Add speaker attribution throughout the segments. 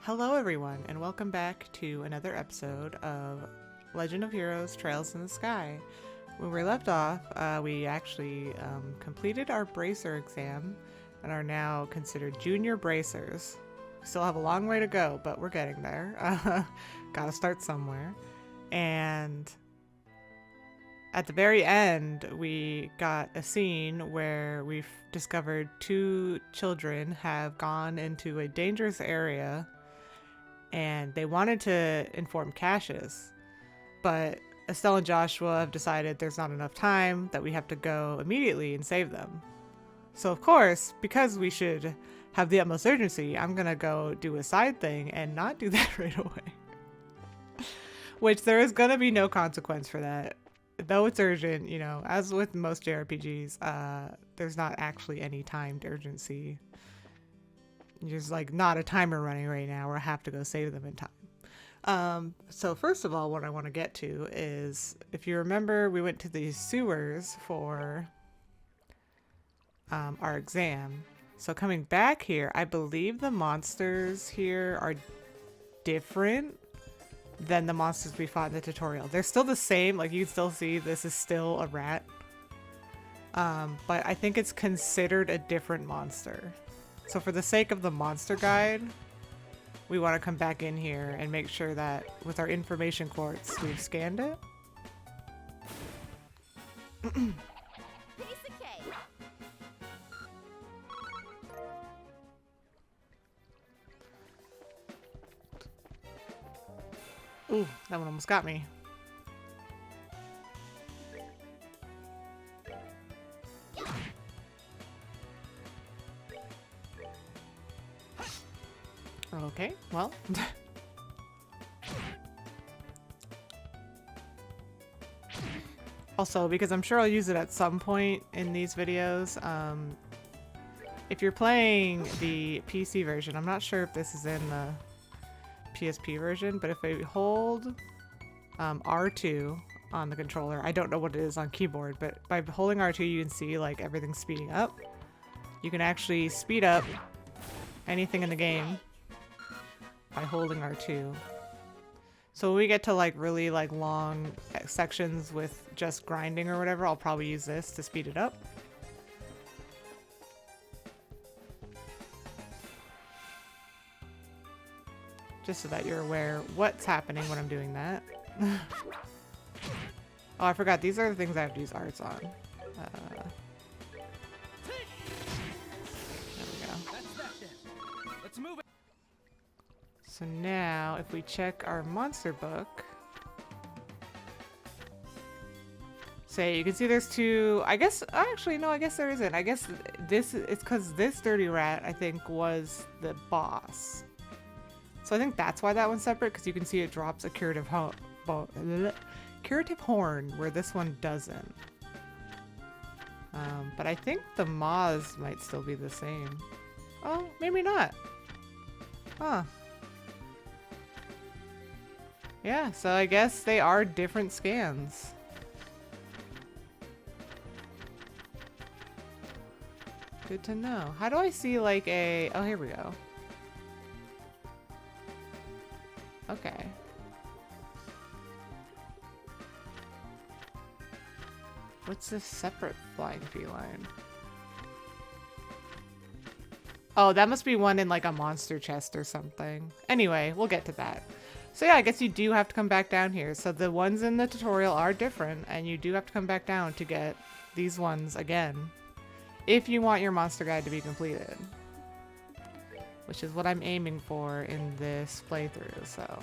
Speaker 1: Hello everyone, and welcome back to another episode of Legend of Heroes Trails in the Sky. When we left off, we actually completed our bracer exam and are now considered junior bracers. We still have a long way to go, but we're getting there. Gotta start somewhere. And at the very end, we got a scene where we've discovered two children have gone into a dangerous area and they wanted to inform Cassius, but Estelle and Joshua have decided there's not enough time, that we have to go immediately and save them. So of course, because we should have the utmost urgency, I'm gonna go do a side thing and not do that right away. Which there is gonna be no consequence for that. Though it's urgent, you know, as with most JRPGs, there's not actually any timed urgency. There's like not a timer running right now where I have to go save them in time. So first of all, what I want to get to is, if you remember, we went to the sewers for our exam. So coming back here, I believe the monsters here are different than the monsters we fought in the tutorial. They're still the same, like you can still see this is still a rat. But I think it's considered a different monster. So for the sake of the monster guide, we want to come back in here and make sure that with our information quartz, we've scanned it. Ooh, that one almost got me. Okay, well. Also, because I'm sure I'll use it at some point in these videos, if you're playing the PC version, I'm not sure if this is in the PSP version, but if I hold R2 on the controller, I don't know what it is on keyboard, but by holding R2 you can see like everything's speeding up. You can actually speed up anything in the game by holding R2. So when we get to like really like long sections with just grinding or whatever, I'll probably use this to speed it up. Just so that you're aware what's happening when I'm doing that. Oh, I forgot. These are the things I have to use arts on. There we go. Let's move it. So now, if we check our monster book, say you can see there's two. I guess actually no. I guess there isn't. I guess this it's because this dirty rat I think was the boss. So I think that's why that one's separate, because you can see it drops a curative horn where this one doesn't. But I think the moths might still be the same. Oh, maybe not. Huh. Yeah, so I guess they are different scans. Good to know. How do I see like a... Oh, here we go. Okay. What's this separate flying feline? Oh, that must be one in like a monster chest or something. Anyway, we'll get to that. So yeah, I guess you do have to come back down here. So the ones in the tutorial are different, and you do have to come back down to get these ones again, if you want your monster guide to be completed. Which is what I'm aiming for in this playthrough, so.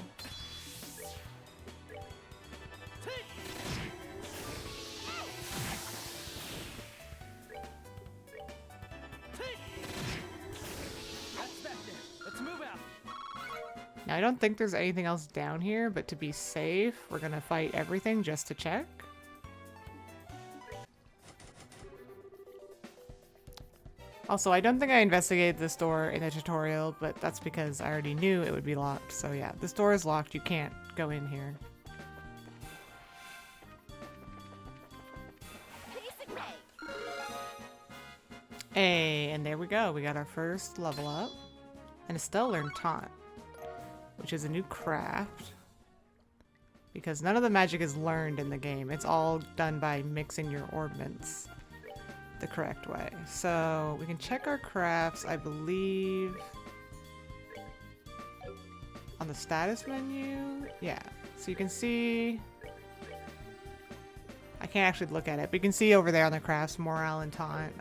Speaker 1: Now I don't think there's anything else down here, but to be safe, we're gonna fight everything just to check. Also, I don't think I investigated this door in the tutorial, but that's because I already knew it would be locked. So yeah, this door is locked. You can't go in here. Hey, and there we go. We got our first level up. And Estelle learned Taunt. which is a new craft. Because none of the magic is learned in the game. It's all done by mixing your orbments the correct way. So we can check our crafts, I believe, on the status menu. Yeah, so you can see, I can't actually look at it, but you can see over there on the crafts, morale and taunt.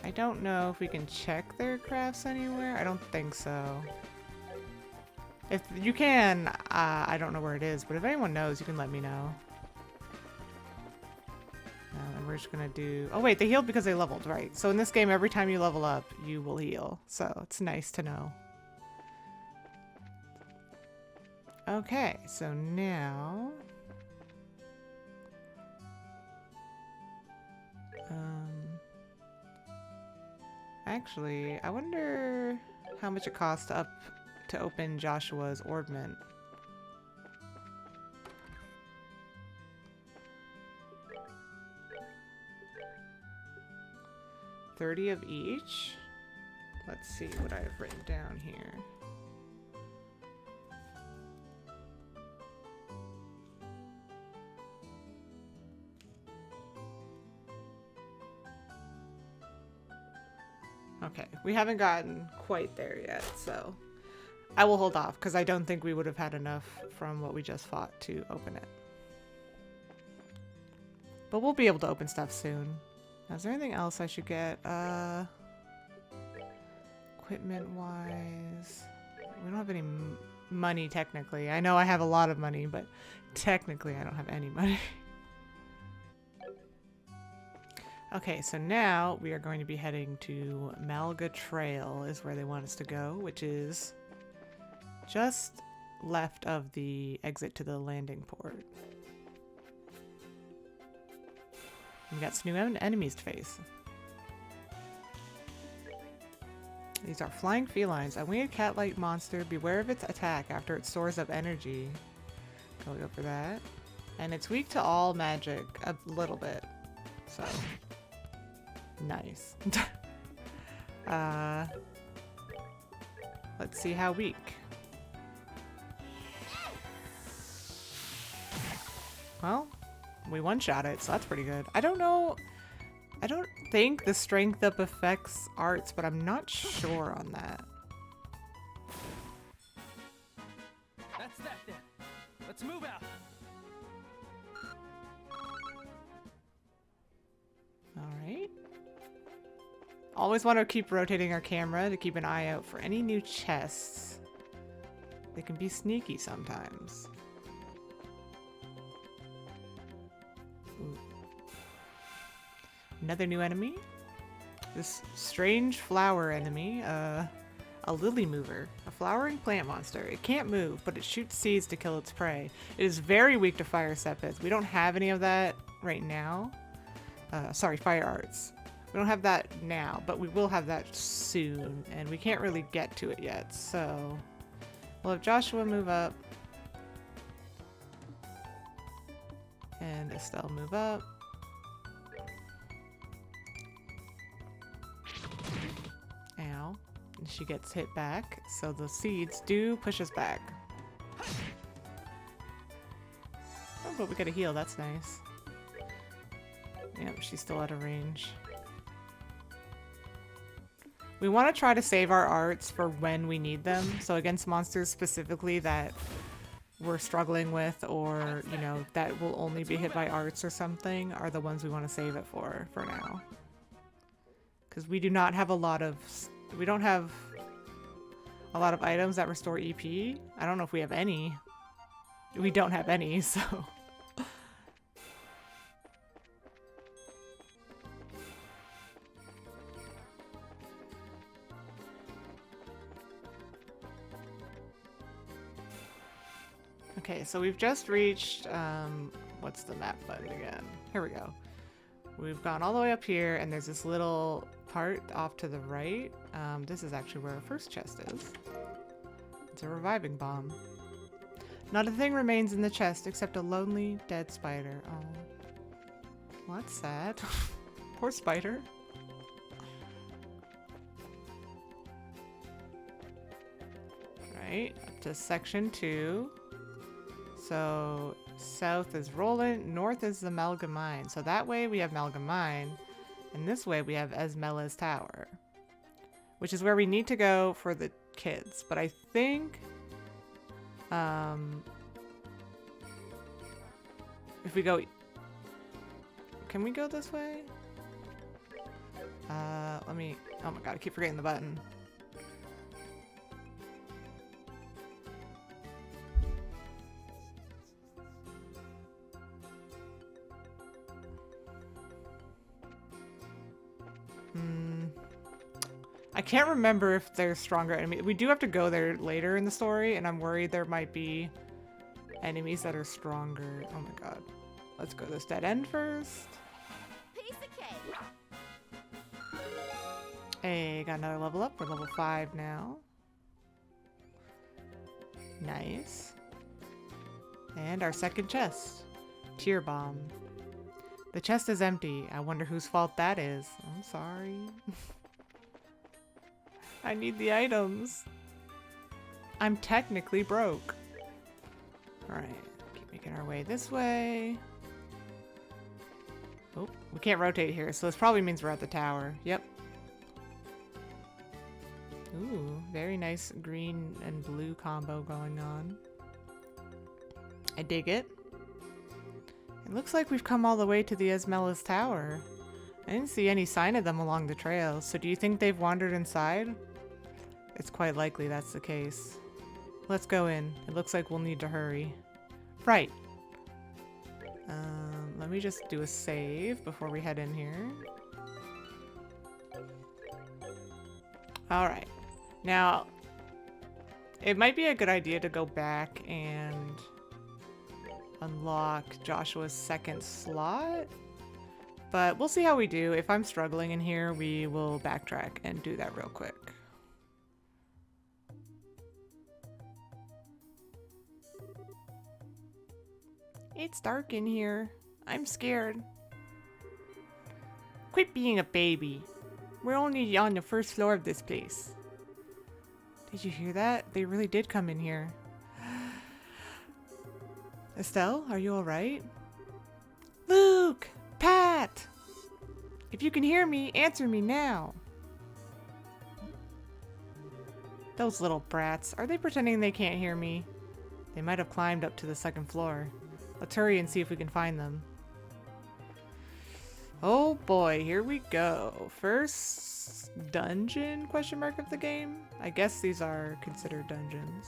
Speaker 1: I don't know if we can check their crafts anywhere. I don't think so. If you can, I don't know where it is, but if anyone knows, you can let me know. And we're just gonna do, oh wait, they healed because they leveled, right? So in this game, every time you level up, you will heal. So it's nice to know. Okay, so now... actually, I wonder how much it costs to open Joshua's orbment. $30 of each. Let's see what I have written down here. Okay, we haven't gotten quite there yet, so I will hold off because I don't think we would have had enough from what we just fought to open it. But we'll be able to open stuff soon. Now, is there anything else I should get? Equipment-wise, we don't have any money technically. I know I have a lot of money, but technically I don't have any money. Okay, so now we are going to be heading to Malga Trail is where they want us to go, which is just left of the exit to the landing port. We got some new enemies to face. These are flying felines. A winged cat-like monster. Beware of its attack after it stores up energy. Go for that. And it's weak to all magic a little bit. So... nice. Let's see how weak. Well, we one-shot it, so that's pretty good. I don't know. I don't think the strength up affects arts, but I'm not sure on that.
Speaker 2: That's that then. Let's move out.
Speaker 1: All right. Always want to keep rotating our camera to keep an eye out for any new chests. They can be sneaky sometimes. Ooh. Another new enemy. This strange flower enemy, a lily mover, a flowering plant monster. It can't move, but it shoots seeds to kill its prey. It is very weak to fire sepids. We don't have any of that right now. Sorry, fire arts. We don't have that now, but we will have that soon, and we can't really get to it yet, so we'll have Joshua move up, and Estelle move up. Ow. And she gets hit back, so the seeds do push us back. Oh, but we got a heal, that's nice. Yep, she's still out of range. We want to try to save our arts for when we need them. So against monsters specifically that we're struggling with, or, you know, that will only be hit by arts or something, are the ones we want to save it for now. Because we do not have a lot of... we don't have a lot of items that restore EP. I don't know if we have any. We don't have any, so... Okay, so we've just reached, what's the map button again? Here we go. We've gone all the way up here, and there's this little part off to the right. This is actually where our first chest is. It's a reviving bomb. Not a thing remains in the chest except a lonely, dead spider. Oh. Well, that's sad. Poor spider. Alright, up to section 2. So south is Roland, north is the Malga Mine. So that way we have Malga Mine, and this way we have Esmelas Tower, which is where we need to go for the kids. But I think if we go, can we go this way? Let me, oh my god, I keep forgetting the button. I can't remember if there's stronger enemies. We do have to go there later in the story, and I'm worried there might be enemies that are stronger. Oh my god. Let's go this dead end first.
Speaker 3: Piece of cake.
Speaker 1: Hey, got another level up. We're level 5 now. Nice. And our second chest. Tear bomb. The chest is empty. I wonder whose fault that is. I'm sorry. I need the items. I'm technically broke. Alright, keep making our way this way. Oh, we can't rotate here, so this probably means we're at the tower. Yep. Ooh, very nice green and blue combo going on. I dig it. It looks like we've come all the way to the Esmelas Tower. I didn't see any sign of them along the trail, so do you think they've wandered inside? It's quite likely that's the case. Let's go in. It looks like we'll need to hurry. Right. Let me just do a save before we head in here. Alright. Now, it might be a good idea to go back and unlock Joshua's second slot, but we'll see how we do. If I'm struggling in here, we will backtrack and do that real quick. It's dark in here. I'm scared. Quit being a baby. We're only on the first floor of this place. Did you hear that? They really did come in here. Estelle, are you alright? Luke! Pat! If you can hear me, answer me now. Those little brats. Are they pretending they can't hear me? They might have climbed up to the second floor. Let's hurry and see if we can find them. Oh boy, here we go. First dungeon question mark of the game? I guess these are considered dungeons.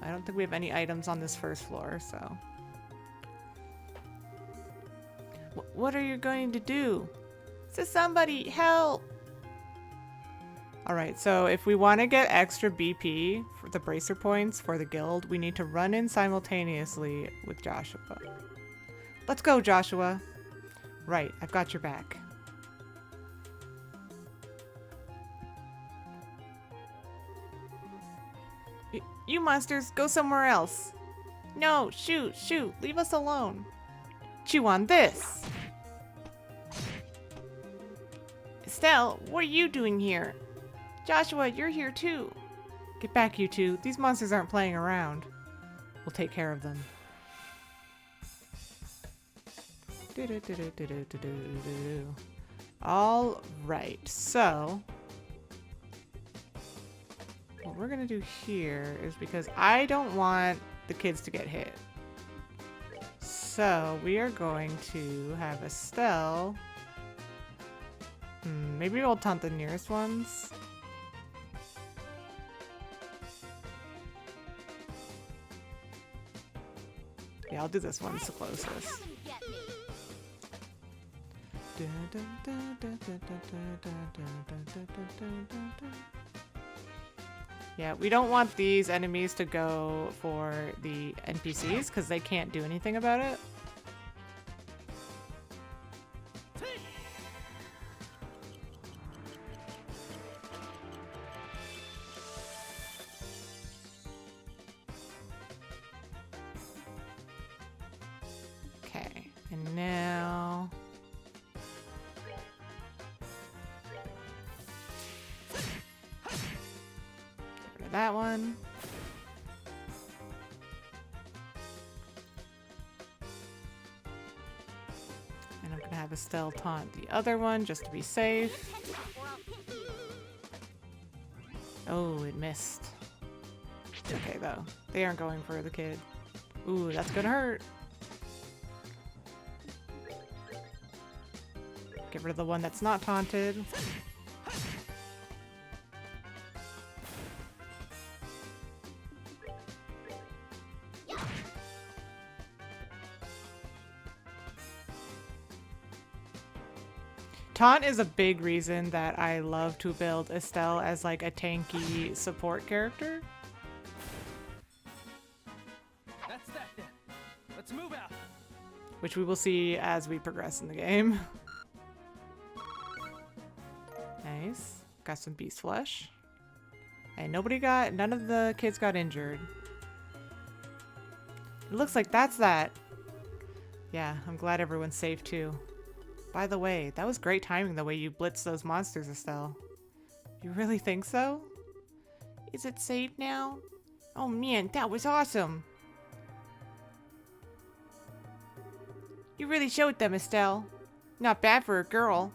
Speaker 1: I don't think we have any items on this first floor, so. What are you going to do? So somebody help! Alright, so if we want to get extra BP for the bracer points for the guild, we need to run in simultaneously with Joshua. Let's go, Joshua. Right, I've got your back. You monsters, go somewhere else. No, shoot, leave us alone. Chew on this. Estelle, what are you doing here? Joshua, you're here too. Get back, you two. These monsters aren't playing around. We'll take care of them. All right, so what we're gonna do here is, because I don't want the kids to get hit, so we are going to have Estelle. Maybe we'll taunt the nearest ones. Yeah, I'll do this one. It's the closest. Yeah, we don't want these enemies to go for the NPCs because they can't do anything about it. Okay, and now that one. And I'm gonna have Estelle taunt the other one just to be safe. Oh, it missed. It's okay though. They aren't going for the kid. Ooh, that's gonna hurt. Get rid of the one that's not taunted. Taunt is a big reason that I love to build Estelle as like a tanky support character.
Speaker 2: That's that then. Let's move out.
Speaker 1: Which we will see as we progress in the game. Nice. Got some beast flesh. And none of the kids got injured. It looks like that's that. Yeah, I'm glad everyone's safe too. By the way, that was great timing the way you blitzed those monsters, Estelle. You really think so? Is it safe now? Oh man, that was awesome! You really showed them, Estelle. Not bad for a girl.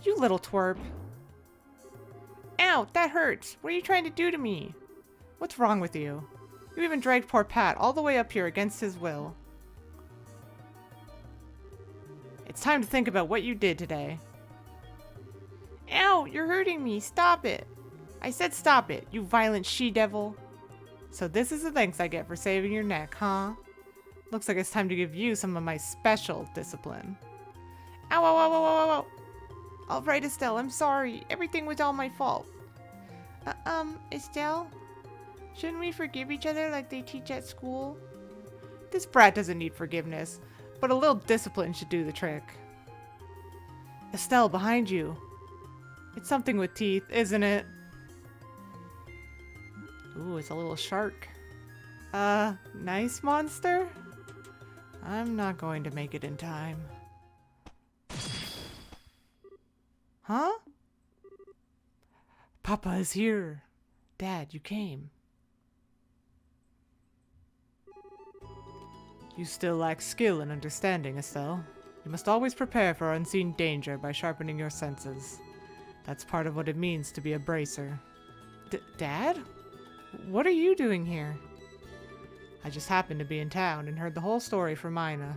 Speaker 1: You little twerp. Ow, that hurts. What are you trying to do to me? What's wrong with you? You even dragged poor Pat all the way up here against his will. It's time to think about what you did today. Ow, you're hurting me. Stop it. I said stop it, you violent she-devil. So this is the thanks I get for saving your neck, huh? Looks like it's time to give you some of my special discipline. Ow, ow, ow, ow, ow, ow. All right, Estelle, I'm sorry. Everything was all my fault. Estelle? Shouldn't we forgive each other like they teach at school? This brat doesn't need forgiveness, but a little discipline should do the trick. Estelle, behind you. It's something with teeth, isn't it? Ooh, it's a little shark. Nice monster? I'm not going to make it in time. Huh? Papa is here. Dad, you came. You still lack skill and understanding, Estelle. You must always prepare for unseen danger by sharpening your senses. That's part of what it means to be a bracer. Dad? What are you doing here? I just happened to be in town and heard the whole story from Mina.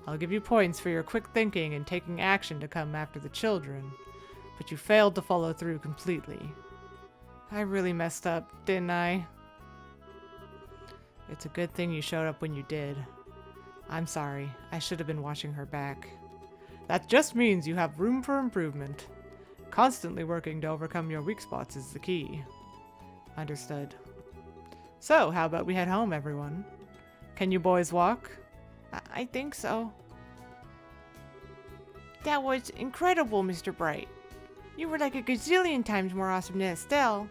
Speaker 1: I'll give you points for your quick thinking and taking action to come after the children, but you failed to follow through completely. I really messed up, didn't I? It's a good thing you showed up when you did. I'm sorry, I should have been watching her back. That just means you have room for improvement. Constantly working to overcome your weak spots is the key. Understood. So, how about we head home, everyone? Can you boys walk? I think so. That was incredible, Mr. Bright. You were like a gazillion times more awesome than Estelle.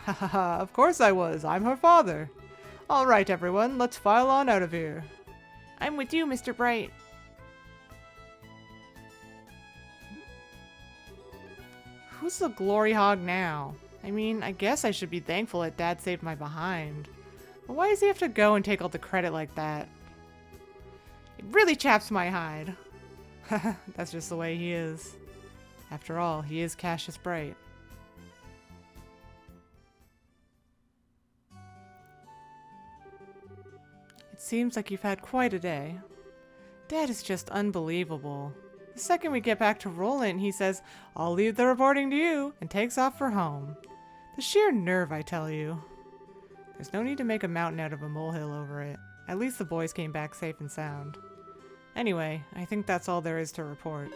Speaker 1: Ha ha ha, of course I was. I'm her father. All right, everyone, let's file on out of here. I'm with you, Mr. Bright. Who's the glory hog now? I mean, I guess I should be thankful that Dad saved my behind. But why does he have to go and take all the credit like that? It really chaps my hide. That's just the way he is. After all, he is Cassius Bright. It seems like you've had quite a day. Dad is just unbelievable. The second we get back to Roland, he says, I'll leave the reporting to you, and takes off for home. The sheer nerve, I tell you. There's no need to make a mountain out of a molehill over it. At least the boys came back safe and sound. Anyway, I think that's all there is to report.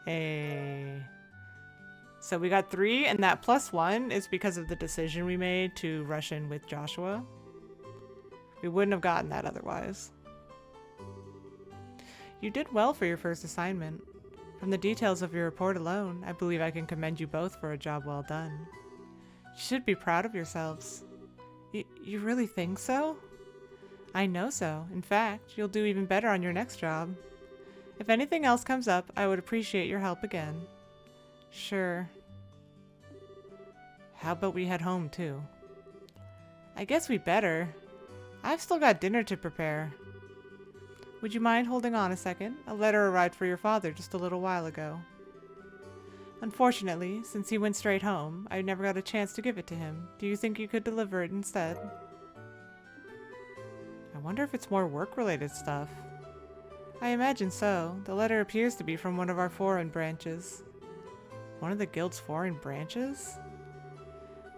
Speaker 1: Hey. So we got 3, and that +1 is because of the decision we made to rush in with Joshua. We wouldn't have gotten that otherwise. You did well for your first assignment. From the details of your report alone, I believe I can commend you both for a job well done. You should be proud of yourselves. You really think so? I know so. In fact, you'll do even better on your next job. If anything else comes up, I would appreciate your help again. Sure. How about we head home, too? I guess we better. I've still got dinner to prepare. Would you mind holding on a second? A letter arrived for your father just a little while ago. Unfortunately, since he went straight home, I never got a chance to give it to him. Do you think you could deliver it instead? I wonder if it's more work-related stuff. I imagine so. The letter appears to be from one of our foreign branches. One of the guild's foreign branches?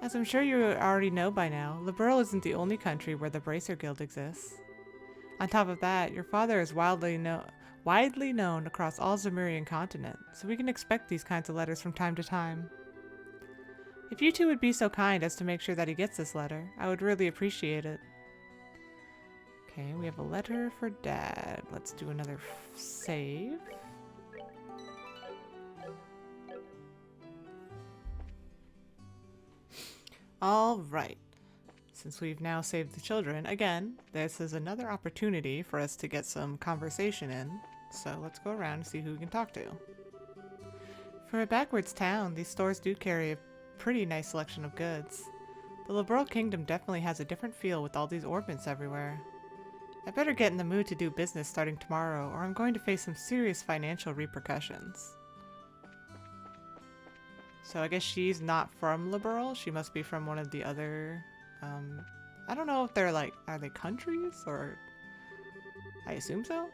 Speaker 1: As I'm sure you already know by now, Liberl isn't the only country where the Bracer Guild exists. On top of that, your father is widely known across all Zemurian continent, so we can expect these kinds of letters from time to time. If you two would be so kind as to make sure that he gets this letter, I would really appreciate it. Okay, we have a letter for Dad. Let's do another save. Alright. Since we've now saved the children, again, this is another opportunity for us to get some conversation in. So let's go around and see who we can talk to. For a backwards town, these stores do carry a pretty nice selection of goods. The Liberl Kingdom definitely has a different feel with all these orbits everywhere. I better get in the mood to do business starting tomorrow, or I'm going to face some serious financial repercussions. So I guess she's not from Liberl. She must be from one of the other... I don't know if they're like... Are they countries? Or... I assume so?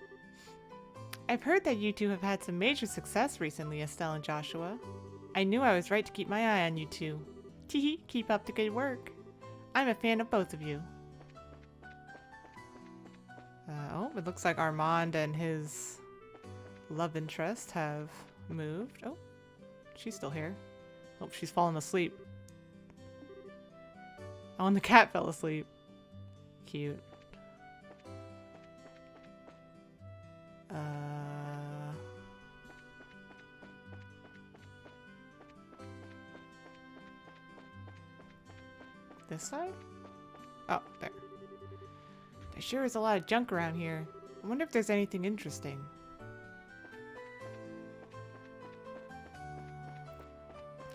Speaker 1: I've heard that you two have had some major success recently, Estelle and Joshua. I knew I was right to keep my eye on you two. Teehee, keep up the good work. I'm a fan of both of you. Oh, it looks like Armand and his love interest have moved. Oh, she's still here. Oh, she's fallen asleep. Oh, and the cat fell asleep. Cute. This side? Oh, there. There sure is a lot of junk around here. I wonder if there's anything interesting.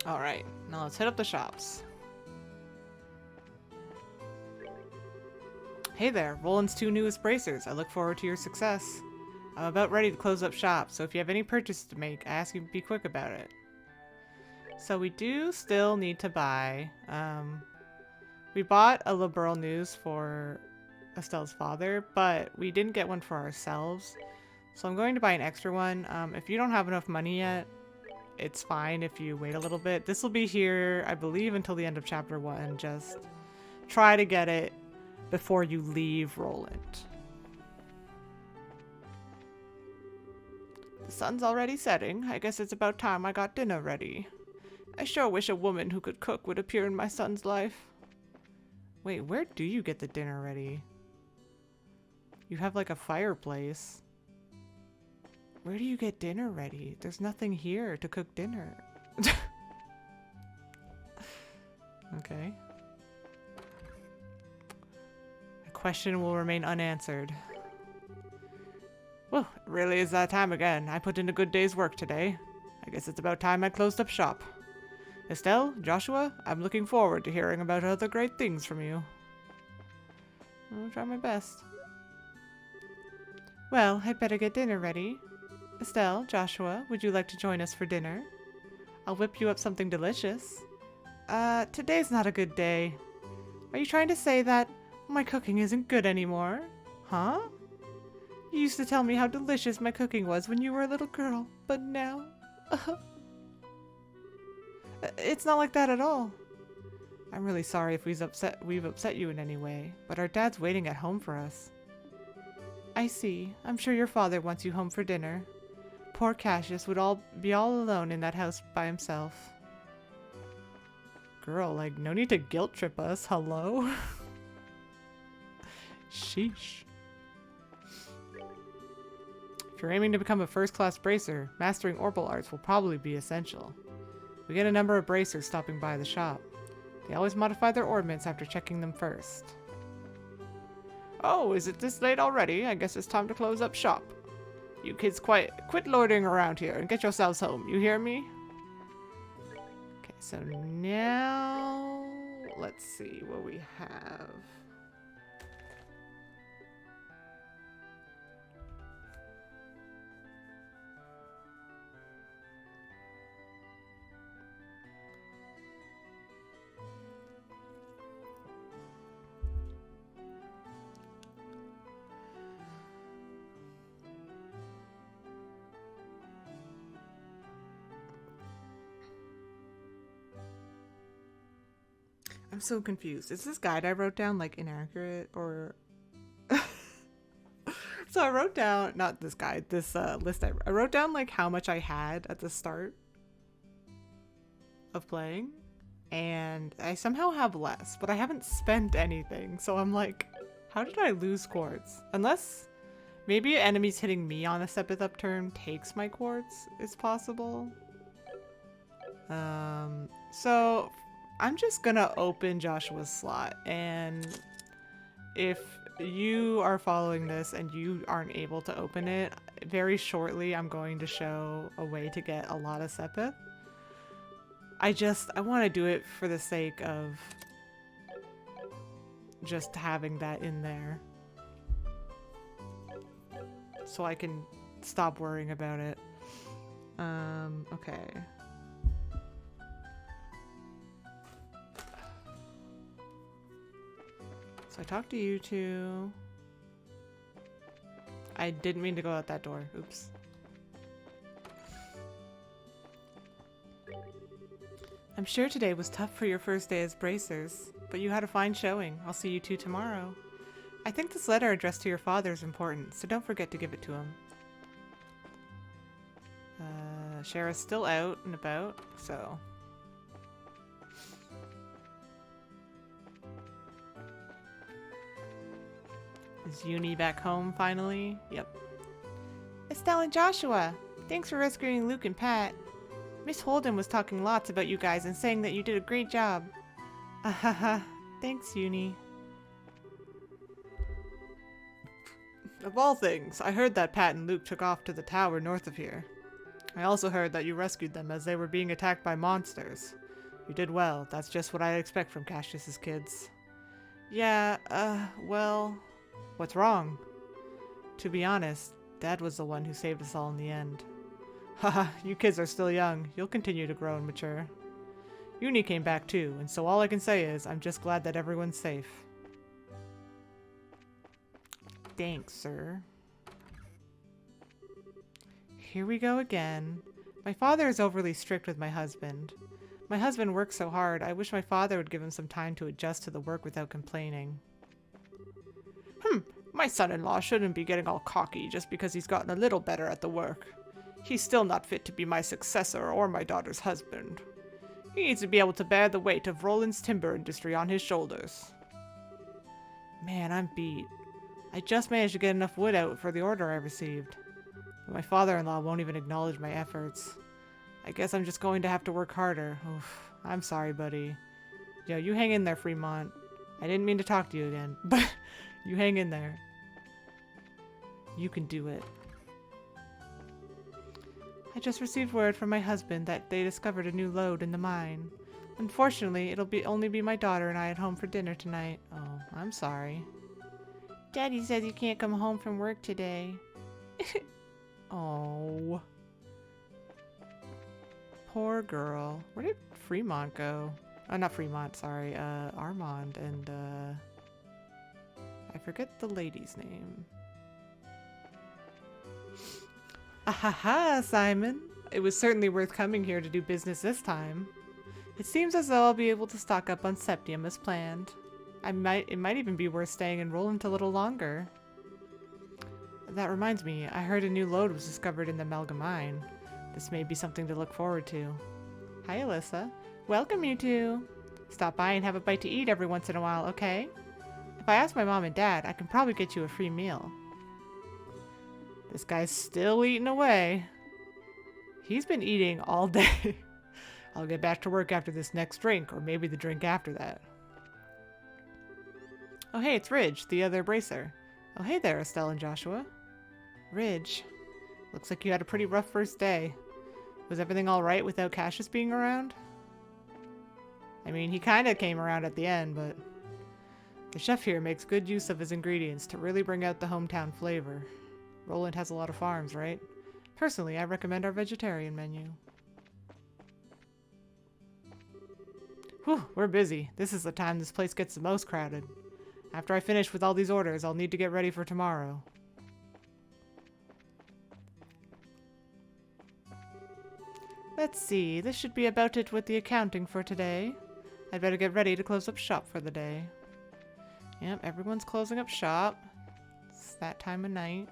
Speaker 1: Alright, now let's hit up the shops. Hey there, Roland's 2 newest bracers. I look forward to your success. I'm about ready to close up shop, so if you have any purchases to make, I ask you to be quick about it. So we do still need to buy, we bought a Liberl news for Estelle's father, but we didn't get one for ourselves. So I'm going to buy an extra one. If you don't have enough money yet, it's fine if you wait a little bit. This will be here, I believe, until the end of chapter 1. Just try to get it before you leave Roland. The sun's already setting. I guess it's about time I got dinner ready. I sure wish a woman who could cook would appear in my son's life. Wait, where do you get the dinner ready? You have like a fireplace. Where do you get dinner ready? There's nothing here to cook dinner. Okay. The question will remain unanswered. Well, it really is that time again. I put in a good day's work today. I guess it's about time I closed up shop. Estelle, Joshua, I'm looking forward to hearing about other great things from you. I'll try my best. Well, I'd better get dinner ready. Estelle, Joshua, would you like to join us for dinner? I'll whip you up something delicious. Today's not a good day. Are you trying to say that my cooking isn't good anymore? Huh? You used to tell me how delicious my cooking was when you were a little girl, but now... It's not like that at all. I'm really sorry if we've upset you in any way, but our dad's waiting at home for us. I see. I'm sure your father wants you home for dinner. Poor Cassius would be all alone in that house by himself. Girl, like, no need to guilt trip us. Hello? Sheesh. If you're aiming to become a first-class bracer, mastering Orbal arts will probably be essential. We get a number of bracers stopping by the shop. They always modify their ornaments after checking them first. Oh, is it this late already? I guess it's time to close up shop. You kids quit loitering around here and get yourselves home, you hear me? Okay, So now, let's see what we have. I'm so confused. Is this guide I wrote down like inaccurate or... So I wrote down, not this guide, this list. I wrote down like how much I had at the start of playing, and I somehow have less, but I haven't spent anything. So I'm like, how did I lose quartz? Unless maybe enemies hitting me on a Sepith upturn takes my quartz is possible. So I'm just gonna open Joshua's slot, and if you are following this and you aren't able to open it, very shortly I'm going to show a way to get a lot of Sepith. I want to do it for the sake of just having that in there, so I can stop worrying about it. Okay. So I talked to you two. I didn't mean to go out that door. Oops. I'm sure today was tough for your first day as bracers, but you had a fine showing. I'll see you two tomorrow. I think this letter addressed to your father is important, so don't forget to give it to him. Shara's still out and about, so... Is Uni back home finally? Yep. Estelle and Joshua! Thanks for rescuing Luke and Pat. Miss Holden was talking lots about you guys and saying that you did a great job. Ahaha. Thanks, Uni. Of all things, I heard that Pat and Luke took off to the tower north of here. I also heard that you rescued them as they were being attacked by monsters. You did well. That's just what I expect from Cassius's kids. Yeah, well... What's wrong? To be honest, Dad was the one who saved us all in the end. Haha, you kids are still young. You'll continue to grow and mature. Uni came back too, and so all I can say is I'm just glad that everyone's safe. Thanks, sir. Here we go again. My father is overly strict with my husband. My husband works so hard, I wish my father would give him some time to adjust to the work without complaining. My son-in-law shouldn't be getting all cocky just because he's gotten a little better at the work. He's still not fit to be my successor or my daughter's husband. He needs to be able to bear the weight of Roland's timber industry on his shoulders. Man, I'm beat. I just managed to get enough wood out for the order I received. But my father-in-law won't even acknowledge my efforts. I guess I'm just going to have to work harder. Oof, I'm sorry, buddy. Yo, you hang in there, Fremont. I didn't mean to talk to you again, but you hang in there. You can do it. I just received word from my husband that they discovered a new lode in the mine. Unfortunately, it'll only be my daughter and I at home for dinner tonight. Oh, I'm sorry. Daddy says you can't come home from work today. Oh. Poor girl. Where did Fremont go? Oh, not Fremont, sorry. Armand and, I forget the lady's name. Ahaha, Simon. It was certainly worth coming here to do business this time. It seems as though I'll be able to stock up on septium as planned. It might even be worth staying in Roland a little longer. That reminds me, I heard a new lode was discovered in the Melga mine. This may be something to look forward to. Hi, Alyssa. Welcome, you two. Stop by and have a bite to eat every once in a while, okay? If I ask my mom and dad, I can probably get you a free meal. This guy's still eating away. He's been eating all day. I'll get back to work after this next drink, or maybe the drink after that. Oh hey, it's Ridge, the other bracer. Oh hey there, Estelle and Joshua. Ridge. Looks like you had a pretty rough first day. Was everything alright without Cassius being around? mean, he kind of came around at the end, but the chef here makes good use of his ingredients to really bring out the hometown flavor. Roland has a lot of farms, right? Personally, I recommend our vegetarian menu. Whew, we're busy. This is the time this place gets the most crowded. After I finish with all these orders, I'll need to get ready for tomorrow. Let's see, this should be about it with the accounting for today. I'd better get ready to close up shop for the day. Yep, everyone's closing up shop. It's that time of night.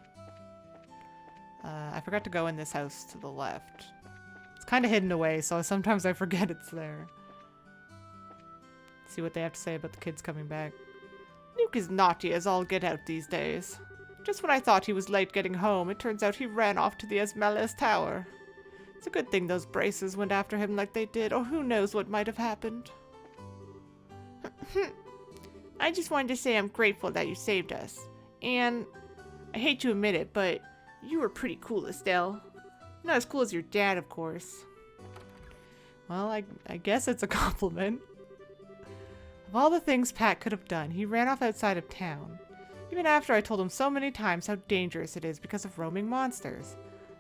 Speaker 1: I forgot to go in this house to the left. It's kind of hidden away, so sometimes I forget it's there. See what they have to say about the kids coming back. Luke is naughty as all get out these days. Just when I thought he was late getting home, it turns out he ran off to the Esmelas Tower. It's a good thing those braces went after him like they did, or who knows what might have happened. I just wanted to say I'm grateful that you saved us. And I hate to admit it, but you were pretty cool, Estelle. Not as cool as your dad, of course. Well, I guess it's a compliment. Of all the things Pat could have done, he ran off outside of town. Even after I told him so many times how dangerous it is because of roaming monsters.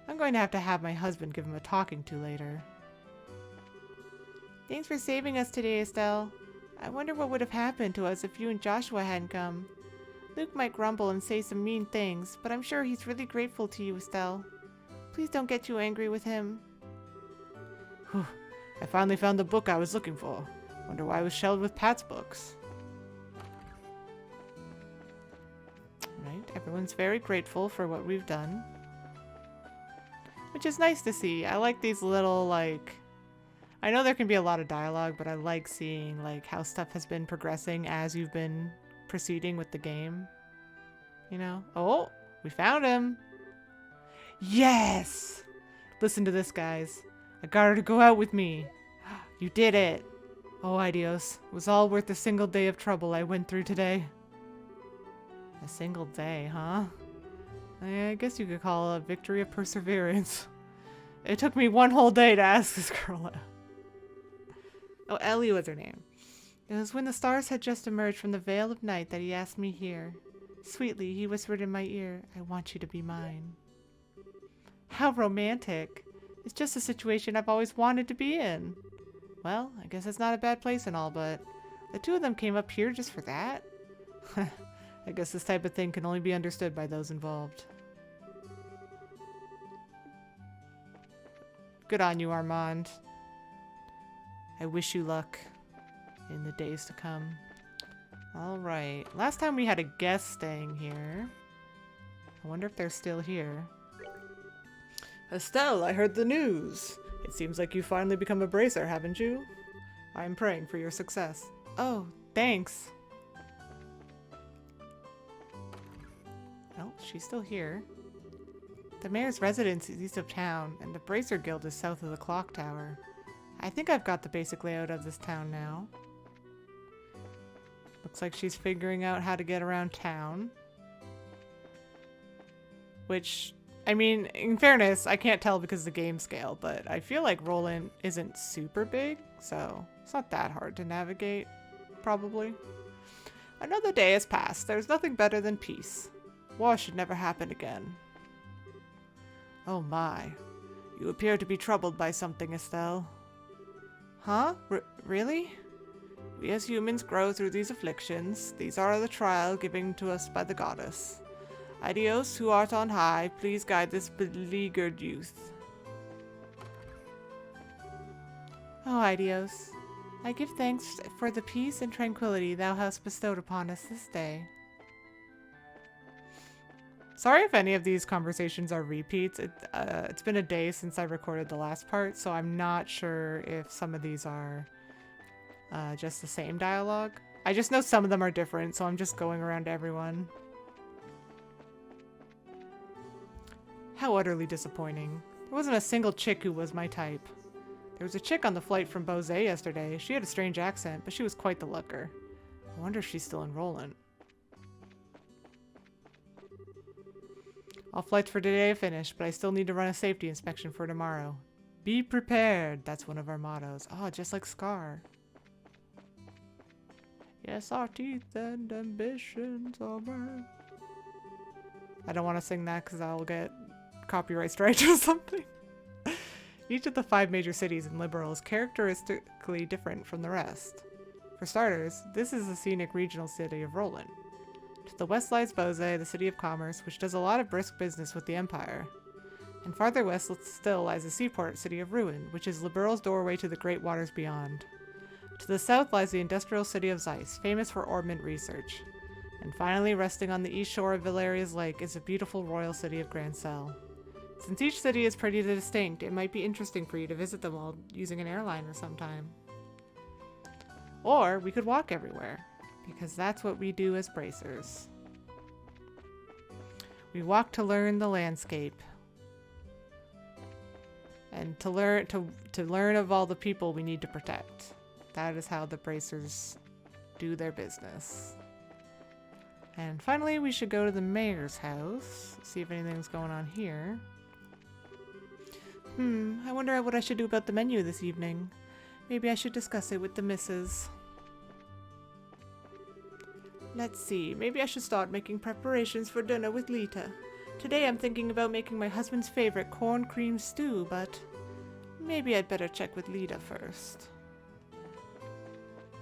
Speaker 1: I'm going to have my husband give him a talking to later. Thanks for saving us today, Estelle. I wonder what would have happened to us if you and Joshua hadn't come. Luke might grumble and say some mean things, but I'm sure he's really grateful to you, Estelle. Please don't get too angry with him. Whew. I finally found the book I was looking for. Wonder why it was shelved with Pat's books. Right, everyone's very grateful for what we've done. Which is nice to see. I like these little, like... I know there can be a lot of dialogue, but I like seeing, like, how stuff has been progressing as you've been proceeding with the game. You know? Oh! We found him! Yes! Listen to this, guys. I got her to go out with me. You did it! Oh, Idios. It was all worth the single day of trouble I went through today. A single day, huh? I guess you could call it a victory of perseverance. It took me one whole day to ask this girl out. Oh, Ellie was her name. It was when the stars had just emerged from the veil of night that he asked me here. Sweetly, he whispered in my ear, I want you to be mine. How romantic. It's just a situation I've always wanted to be in. Well, I guess it's not a bad place and all, but the two of them came up here just for that? I guess this type of thing can only be understood by those involved. Good on you, Armand. I wish you luck in the days to come. Alright. Last time we had a guest staying here. I wonder if they're still here. Estelle, I heard the news. It seems like you've finally become a bracer, haven't you? I'm praying for your success. Oh, thanks. Well, she's still here. The mayor's residence is east of town, and the Bracer Guild is south of the clock tower. I think I've got the basic layout of this town now. Looks like she's figuring out how to get around town. Which, I mean, in fairness, I can't tell because of the game scale, but I feel like Roland isn't super big, so it's not that hard to navigate, probably. Another day has passed. There's nothing better than peace. War should never happen again. Oh my. You appear to be troubled by something, Estelle. Huh? Really? We as humans grow through these afflictions. These are the trial given to us by the goddess. Idios, who art on high, please guide this beleaguered youth. Oh, Idios, I give thanks for the peace and tranquility thou hast bestowed upon us this day. Sorry if any of these conversations are repeats. It's been a day since I recorded the last part, so I'm not sure if some of these are just the same dialogue. I just know some of them are different, so I'm just going around to everyone. How utterly disappointing. There wasn't a single chick who was my type. There was a chick on the flight from Bose yesterday. She had a strange accent, but she was quite the looker. I wonder if she's still in Roland. All flights for today are finished, but I still need to run a safety inspection for tomorrow. Be prepared. That's one of our mottos. Oh, just like Scar. Yes, our teeth and ambitions are mine. I don't want to sing that because I'll get copyright strike or something. Each of the 5 major cities in Liberal is characteristically different from the rest. For starters, this is the scenic regional city of Roland. To the west lies Bose, the city of commerce, which does a lot of brisk business with the Empire. And farther west still lies the seaport city of Ruin, which is Liberal's doorway to the great waters beyond. To the south lies the industrial city of Zeiss, famous for ornament research. And finally, resting on the east shore of Valeria's Lake is the beautiful royal city of Grand Cell. Since each city is pretty distinct, it might be interesting for you to visit them all using an airliner sometime. Or we could walk everywhere, because that's what we do as bracers. We walk to learn the landscape. And to learn of all the people we need to protect. That is how the bracers do their business. And finally, we should go to the mayor's house, see if anything's going on here. I wonder what I should do about the menu this evening. Maybe I should discuss it with the missus. Let's see, maybe I should start making preparations for dinner with Lita. Today I'm thinking about making my husband's favorite corn cream stew, but maybe I'd better check with Lita first.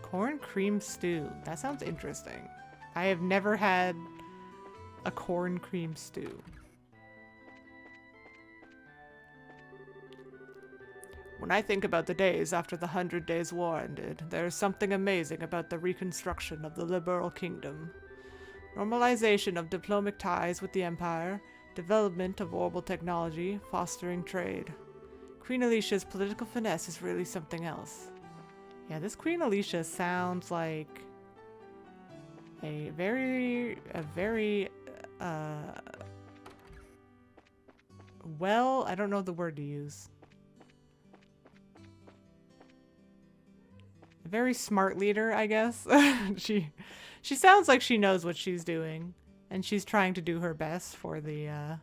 Speaker 1: Corn cream stew. That sounds interesting. I have never had a corn cream stew. When I think about the days after the 100 Days' War ended, there is something amazing about the reconstruction of the Liberal Kingdom. Normalization of diplomatic ties with the Empire, development of orbital technology, fostering trade. Queen Alicia's political finesse is really something else. Yeah, this Queen Alicia sounds like a very, well, I don't know the word to use. A very smart leader, I guess. She sounds like she knows what she's doing, and she's trying to do her best for the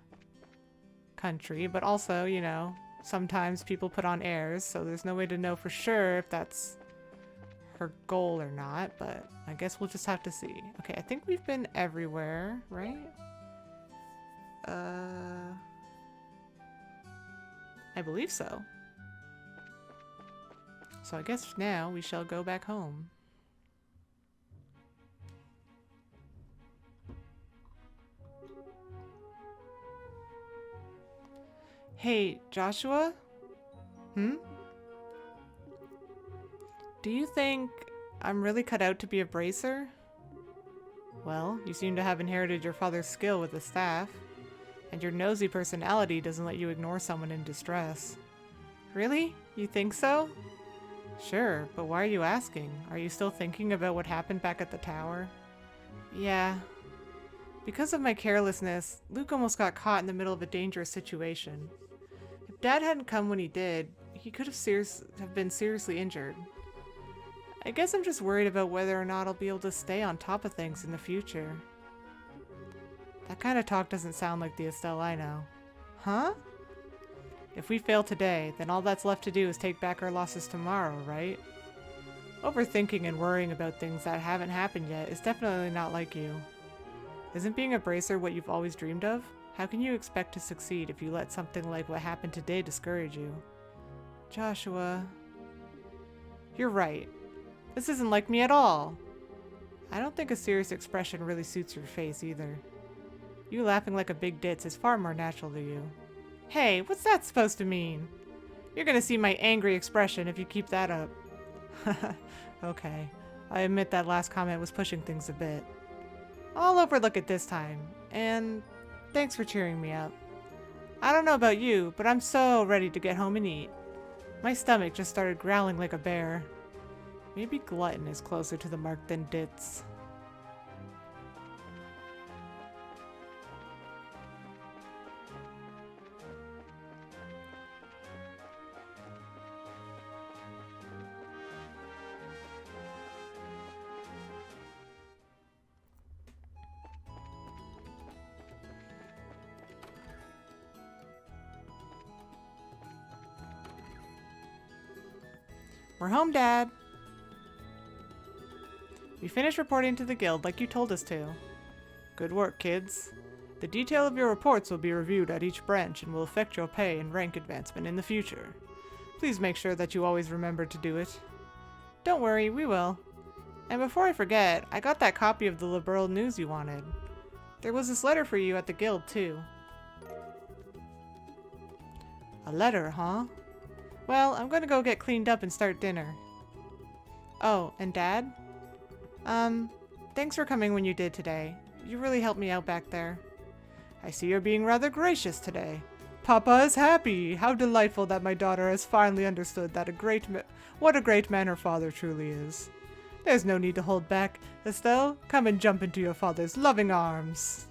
Speaker 1: country, but also, you know, sometimes people put on airs, so there's no way to know for sure if that's her goal or not, but I guess we'll just have to see. Okay, I think we've been everywhere, right? I believe so. So I guess now we shall go back home. Hey, Joshua? Do you think I'm really cut out to be a bracer? Well, you seem to have inherited your father's skill with the staff, and your nosy personality doesn't let you ignore someone in distress. Really? You think so? Sure, but why are you asking? Are you still thinking about what happened back at the tower? Yeah. Because of my carelessness, Luke almost got caught in the middle of a dangerous situation. If Dad hadn't come when he did, he could have been seriously injured. I guess I'm just worried about whether or not I'll be able to stay on top of things in the future. That kind of talk doesn't sound like the Estelle I know. Huh? If we fail today, then all that's left to do is take back our losses tomorrow, right? Overthinking and worrying about things that haven't happened yet is definitely not like you. Isn't being a bracer what you've always dreamed of? How can you expect to succeed if you let something like what happened today discourage you? Joshua... You're right. This isn't like me at all. I don't think a serious expression really suits your face either. You laughing like a big ditz is far more natural to you. Hey, what's that supposed to mean? You're gonna see my angry expression if you keep that up. Okay, I admit that last comment was pushing things a bit. I'll overlook it this time, and thanks for cheering me up. I don't know about you, but I'm so ready to get home and eat. My stomach just started growling like a bear. Maybe glutton is closer to the mark than ditz. We're home, Dad. We finished reporting to the guild like you told us to. Good work, kids. The detail of your reports will be reviewed at each branch and will affect your pay and rank advancement in the future. Please make sure that you always remember to do it. Don't worry, we will. And before I forget, I got that copy of the liberal news you wanted. There was this letter for you at the guild, too. A letter, huh? Well, I'm gonna go get cleaned up and start dinner. Oh, and Dad? Thanks for coming when you did today. You really helped me out back there. I see you're being rather gracious today. Papa is happy. How delightful that my daughter has finally understood that what a great man her father truly is. There's no need to hold back. Estelle, come and jump into your father's loving arms.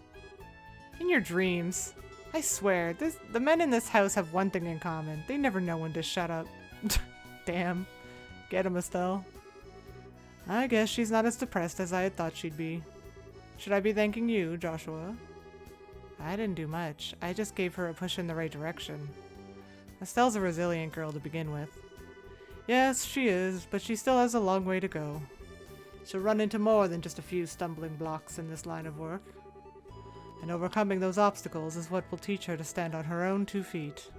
Speaker 1: In your dreams. I swear, the men in this house have one thing in common. They never know when to shut up. Damn. Get him, Estelle. I guess she's not as depressed as I had thought she'd be. Should I be thanking you, Joshua? I didn't do much. I just gave her a push in the right direction. Estelle's a resilient girl to begin with. Yes, she is, but she still has a long way to go. She'll run into more than just a few stumbling blocks in this line of work. And overcoming those obstacles is what will teach her to stand on her own 2 feet.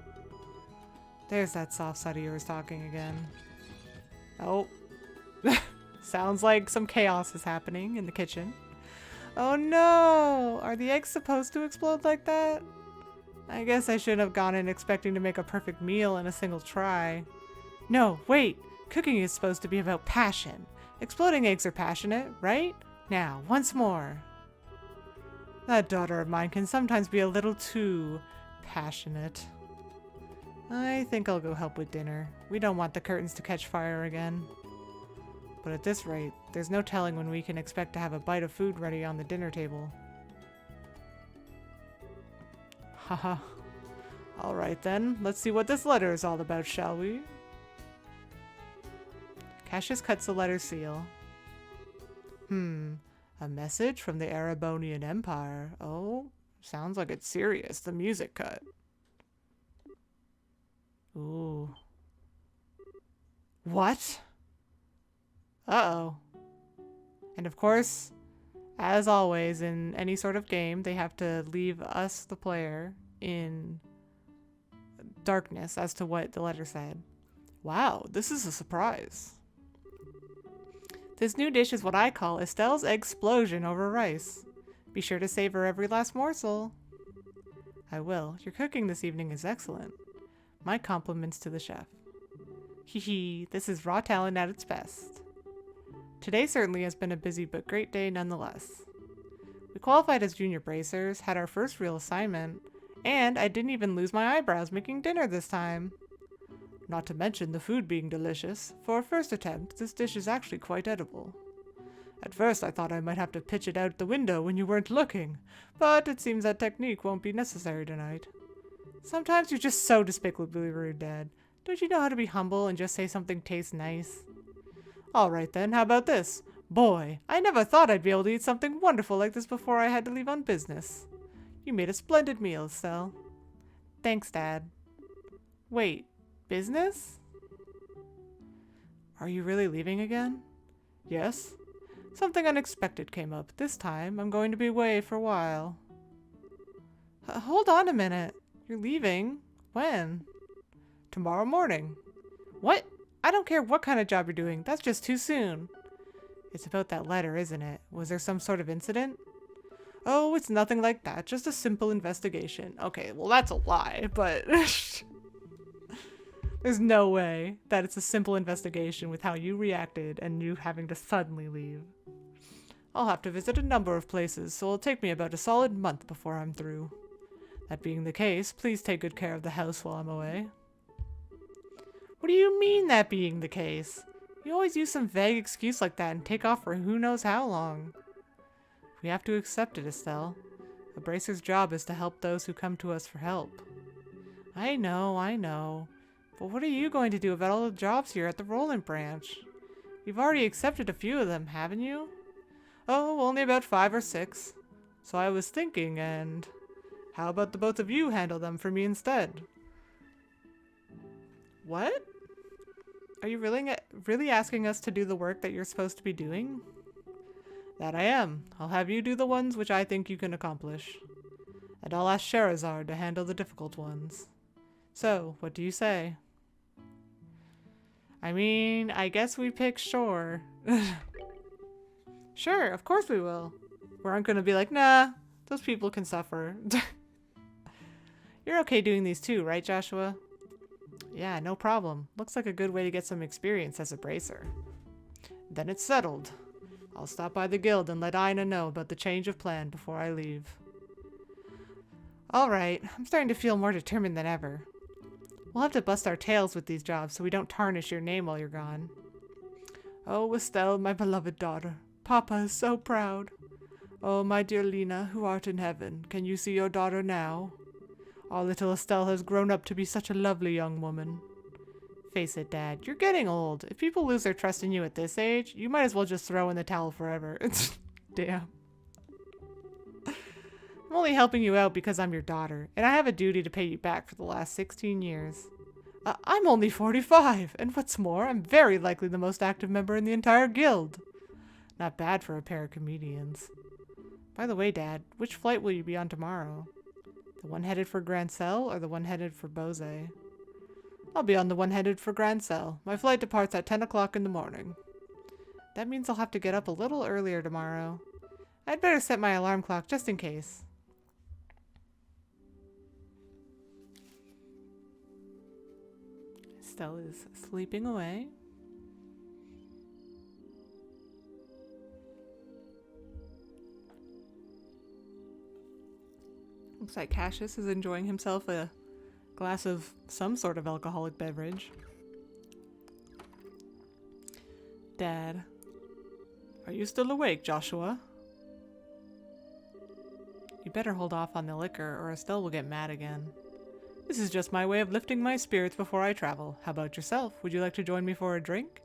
Speaker 1: There's that soft side of yours talking again. Oh. Sounds like some chaos is happening in the kitchen. Oh no! Are the eggs supposed to explode like that? I guess I shouldn't have gone in expecting to make a perfect meal in a single try. No, wait! Cooking is supposed to be about passion. Exploding eggs are passionate, right? Now, once more. That daughter of mine can sometimes be a little too passionate. I think I'll go help with dinner. We don't want the curtains to catch fire again. But at this rate, there's no telling when we can expect to have a bite of food ready on the dinner table. Haha. Alright then, let's see what this letter is all about, shall we? Cassius cuts the letter seal. A message from the Arabonian Empire. Oh, sounds like it's serious, the music cut. Ooh. What? Uh-oh. And of course, as always in any sort of game, they have to leave us, the player, in darkness as to what the letter said. Wow, this is a surprise. This new dish is what I call Estelle's Explosion over rice. Be sure to savor every last morsel. I will. Your cooking this evening is excellent. My compliments to the chef. Hee, this is raw talent at its best. Today certainly has been a busy but great day nonetheless. We qualified as junior bracers, had our first real assignment, and I didn't even lose my eyebrows making dinner this time. Not to mention the food being delicious. For a first attempt, this dish is actually quite edible. At first I thought I might have to pitch it out the window when you weren't looking, but it seems that technique won't be necessary tonight. Sometimes you're just so despicably rude, Dad. Don't you know how to be humble and just say something tastes nice? Alright then, how about this? Boy, I never thought I'd be able to eat something wonderful like this before I had to leave on business. You made a splendid meal, Estelle. Thanks, Dad. Wait, business? Are you really leaving again? Yes. Something unexpected came up. This time, I'm going to be away for a while. Hold on a minute. You're leaving? When? Tomorrow morning. What? I don't care what kind of job you're doing. That's just too soon. It's about that letter, isn't it? Was there some sort of incident? Oh, it's nothing like that. Just a simple investigation. Okay, well that's a lie, but there's no way that it's a simple investigation with how you reacted and you having to suddenly leave. I'll have to visit a number of places, so it'll take me about a solid month before I'm through. That being the case, please take good care of the house while I'm away. What do you mean, that being the case? You always use some vague excuse like that and take off for who knows how long. We have to accept it, Estelle. A bracer's job is to help those who come to us for help. I know. But what are you going to do about all the jobs here at the Roland branch? You've already accepted a few of them, haven't you? Oh, only about 5 or 6. So I was thinking, and how about the both of you handle them for me instead? What? Are you really asking us to do the work that you're supposed to be doing? That I am. I'll have you do the ones which I think you can accomplish. And I'll ask Sherazard to handle the difficult ones. So, what do you say? I mean, I guess we pick Shore. Sure, of course we will. We aren't gonna be like, nah, those people can suffer. You're okay doing these too, right, Joshua? Yeah, no problem. Looks like a good way to get some experience as a bracer. Then it's settled. I'll stop by the guild and let Ina know about the change of plan before I leave. Alright, I'm starting to feel more determined than ever. We'll have to bust our tails with these jobs so we don't tarnish your name while you're gone. Oh, Estelle, my beloved daughter. Papa is so proud. Oh, my dear Lena, who art in heaven, can you see your daughter now? Our little Estelle has grown up to be such a lovely young woman. Face it, Dad, you're getting old. If people lose their trust in you at this age, you might as well just throw in the towel forever. Damn. I'm only helping you out because I'm your daughter, and I have a duty to pay you back for the last 16 years. I'm only 45, and what's more, I'm very likely the most active member in the entire guild. Not bad for a pair of comedians. By the way, Dad, which flight will you be on tomorrow? The one headed for Grand Cell or the one headed for Bose? I'll be on the one headed for Grand Cell. My flight departs at 10 o'clock in the morning. That means I'll have to get up a little earlier tomorrow. I'd better set my alarm clock just in case. Estelle is sleeping away. Looks like Cassius is enjoying himself a glass of some sort of alcoholic beverage. Dad. Are you still awake, Joshua? You better hold off on the liquor or Estelle will get mad again. This is just my way of lifting my spirits before I travel. How about yourself? Would you like to join me for a drink?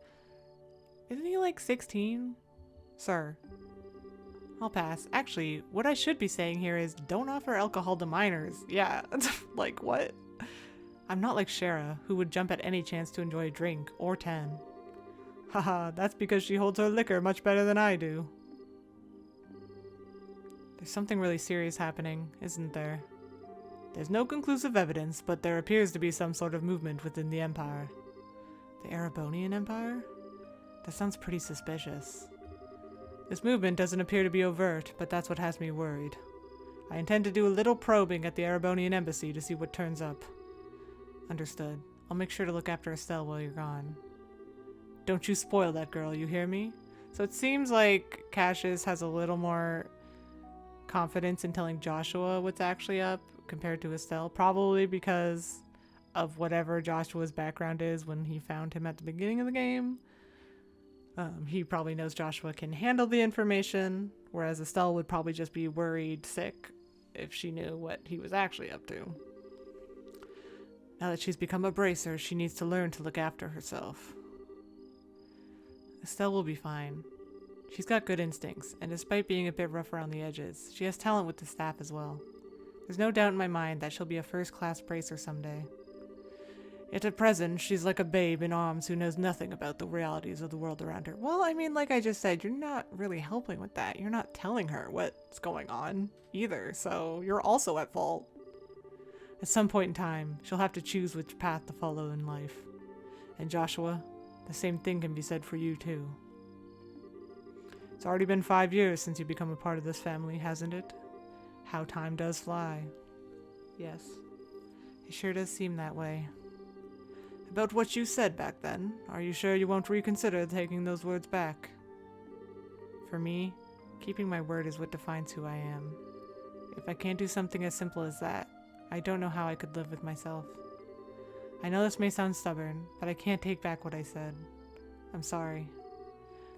Speaker 1: Isn't he like 16? Sir. I'll pass. Actually, what I should be saying here is don't offer alcohol to minors. Yeah, like what? I'm not like Shara, who would jump at any chance to enjoy a drink, or 10. Haha, that's because she holds her liquor much better than I do. There's something really serious happening, isn't there? There's no conclusive evidence, but there appears to be some sort of movement within the Empire. The Erebonian Empire? That sounds pretty suspicious. This movement doesn't appear to be overt, but that's what has me worried. I intend to do a little probing at the Erebonian Embassy to see what turns up. Understood. I'll make sure to look after Estelle while you're gone. Don't you spoil that girl, you hear me? So it seems like Cassius has a little more confidence in telling Joshua what's actually up compared to Estelle, probably because of whatever Joshua's background is when he found him at the beginning of the game. He probably knows Joshua can handle the information, whereas Estelle would probably just be worried sick if she knew what he was actually up to. Now that she's become a bracer, she needs to learn to look after herself. Estelle will be fine. She's got good instincts, and despite being a bit rough around the edges, she has talent with the staff as well. There's no doubt in my mind that she'll be a first-class bracer someday. Yet at present, she's like a babe in arms who knows nothing about the realities of the world around her. Well, I mean, like I just said, you're not really helping with that. You're not telling her what's going on either, so you're also at fault. At some point in time, she'll have to choose which path to follow in life. And Joshua, the same thing can be said for you too. It's already been 5 years since you've become a part of this family, hasn't it? How time does fly. Yes, it sure does seem that way. About what you said back then, are you sure you won't reconsider taking those words back? For me, keeping my word is what defines who I am. If I can't do something as simple as that, I don't know how I could live with myself. I know this may sound stubborn, but I can't take back what I said. I'm sorry.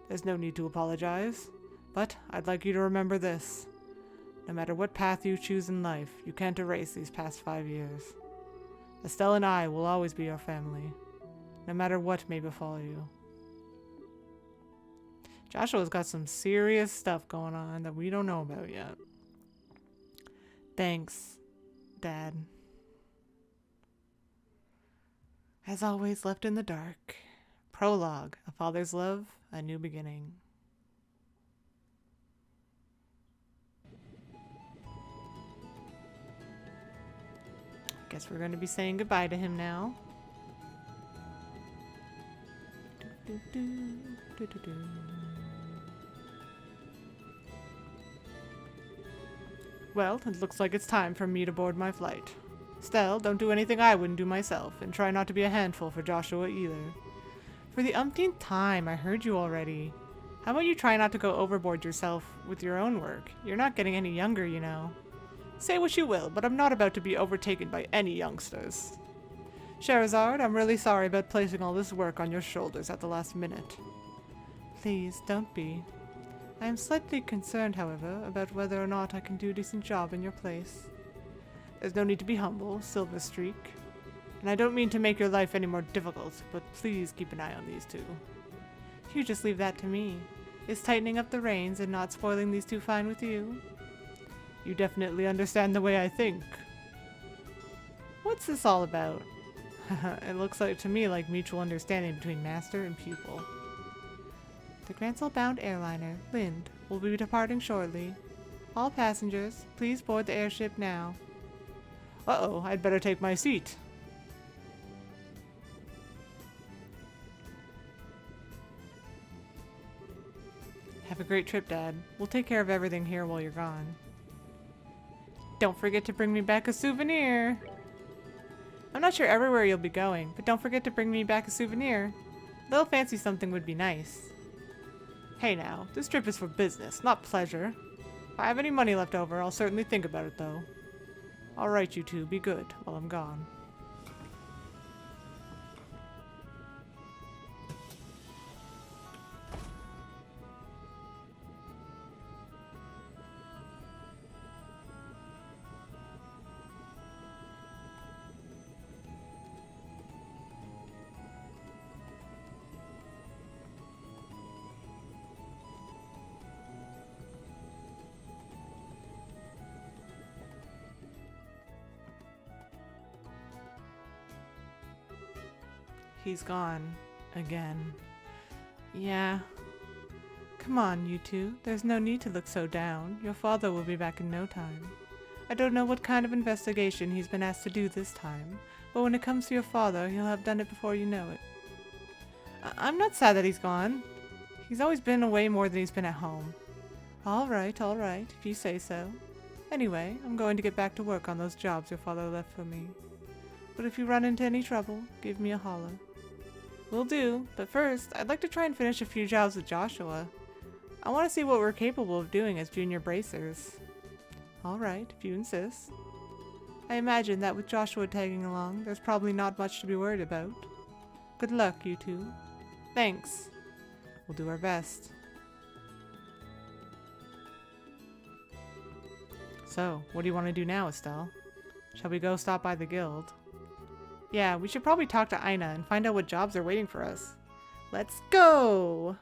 Speaker 1: There's no need to apologize, but I'd like you to remember this. No matter what path you choose in life, you can't erase these past 5 years. Estelle and I will always be your family, no matter what may befall you. Joshua's got some serious stuff going on that we don't know about yet. Thanks, Dad. As always, left in the dark. Prologue, A Father's Love, A New Beginning. Guess we're going to be saying goodbye to him now. Well, it looks like it's time for me to board my flight. Estelle, don't do anything I wouldn't do myself, and try not to be a handful for Joshua either. For the umpteenth time, I heard you already. How about you try not to go overboard yourself with your own work? You're not getting any younger, you know. Say what you will, but I'm not about to be overtaken by any youngsters. Scheherazade, I'm really sorry about placing all this work on your shoulders at the last minute. Please, don't be. I am slightly concerned, however, about whether or not I can do a decent job in your place. There's no need to be humble, Silver Streak. And I don't mean to make your life any more difficult, but please keep an eye on these two. You just leave that to me. Is tightening up the reins and not spoiling these two fine with you? You definitely understand the way I think. What's this all about? It looks like to me like mutual understanding between master and pupil. The Gransel-bound airliner, Lind, will be departing shortly. All passengers, please board the airship now. Uh-oh, I'd better take my seat. Have a great trip, Dad. We'll take care of everything here while you're gone. Don't forget to bring me back a souvenir. I'm not sure everywhere you'll be going, but don't forget to bring me back a souvenir. A little fancy something would be nice. Hey now, this trip is for business, not pleasure. If I have any money left over, I'll certainly think about it though. Alright, you two, be good while I'm gone. He's gone. Again. Yeah. Come on, you two. There's no need to look so down. Your father will be back in no time. I don't know what kind of investigation he's been asked to do this time, but when it comes to your father, he'll have done it before you know it. I'm not sad that he's gone. He's always been away more than he's been at home. All right, if you say so. Anyway, I'm going to get back to work on those jobs your father left for me. But if you run into any trouble, give me a holler. Will do, but first, I'd like to try and finish a few jobs with Joshua. I want to see what we're capable of doing as junior bracers. Alright, if you insist. I imagine that with Joshua tagging along, there's probably not much to be worried about. Good luck, you two. Thanks. We'll do our best. So, what do you want to do now, Estelle? Shall we go stop by the guild? Yeah, we should probably talk to Ina and find out what jobs are waiting for us. Let's go!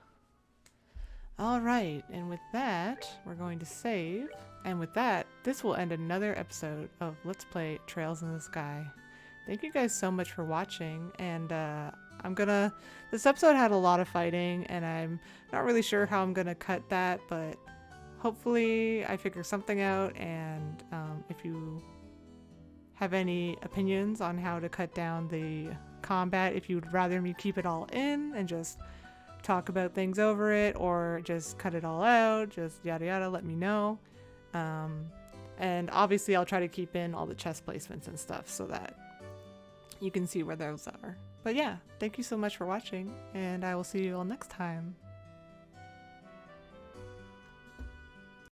Speaker 1: Alright, and with that, we're going to save. And with that, this will end another episode of Let's Play Trails in the Sky. Thank you guys so much for watching, and this episode had a lot of fighting, and I'm not really sure how I'm gonna cut that, but hopefully I figure something out, and if you have any opinions on how to cut down the combat, if you'd rather me keep it all in and just talk about things over it, or just cut it all out, just yada yada, let me know. And obviously I'll try to keep in all the chest placements and stuff so that you can see where those are. But yeah, thank you so much for watching, and I will see you all next time.